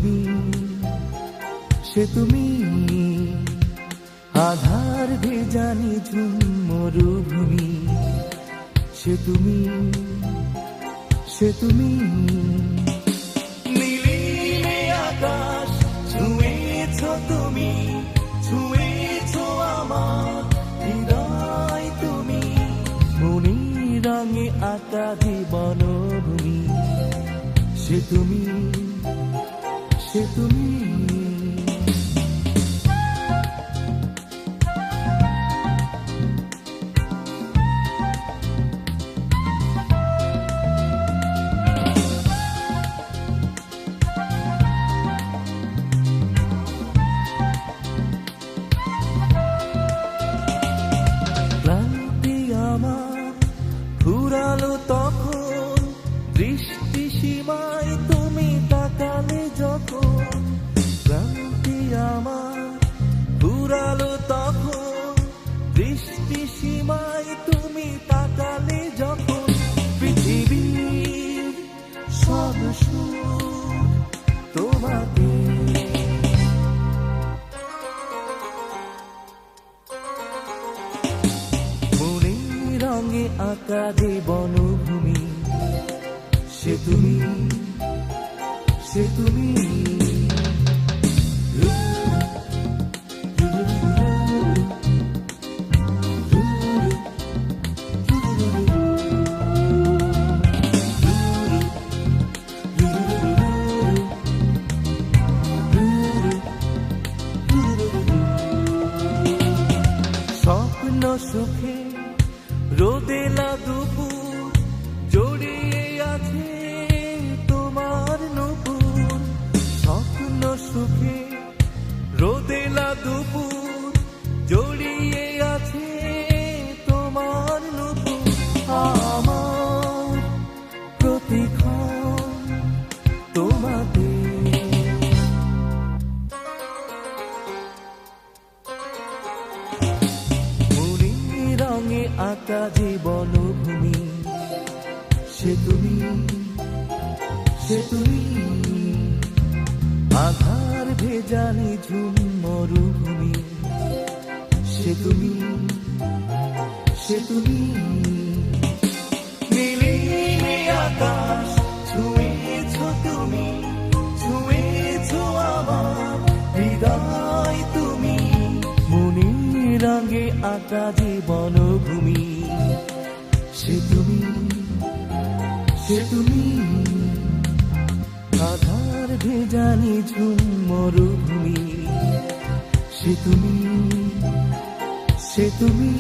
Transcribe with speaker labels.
Speaker 1: তুমি, সে তুমি, আধার ভেজানি ঝুম মরুভূমি, সে তুমি, সে তুমি। নীলিমে আকাশ ছুঁয়েছ তুমি, ছুঁয়েছ আমার হৃদয় তুমি, মনির রঙে আঁকা বনভূমি, সে তুমি, সে তুমি। ক্লান্তি আমার ফুরালো তখন, দৃষ্টি সীমায় তুমি তাকালে যখন। ক্লান্তি আমার ফুরালো তখন, দৃষ্টি সীমায় তুমি তাকালে যখন। পৃথিবীর সব সুর তোমাকে, মনির রঙে আঁকা বনভূমি, সে তুমি, সে তুমি। স্বপ্ন সুখে রোদেলা দুপুর, জড়িয়ে আছে তোমার নূপুর। স্বপ্ন সুখে রোদেলা দুপুর, জড়িয়ে আছে তোমার নূপুর। আমার প্রতিক্ষণ তোমাতে, মনির রঙে আঁকা বনভূমি, সে তুমি, সে তুমি, আধার ভেজানি ঝুম মরুভূমি, সে তুমি, সে তুমি। নীলিমে আকাশ ছুঁয়েছ তুমি, ছুঁয়েছ আমার হৃদয় তুমি, মনির রঙে আঁকা বনভূমি, সে তুমি, সে তুমি, আধার ভেজানি ঝুম মরুভূমি, সে তুমি, সে তুমি।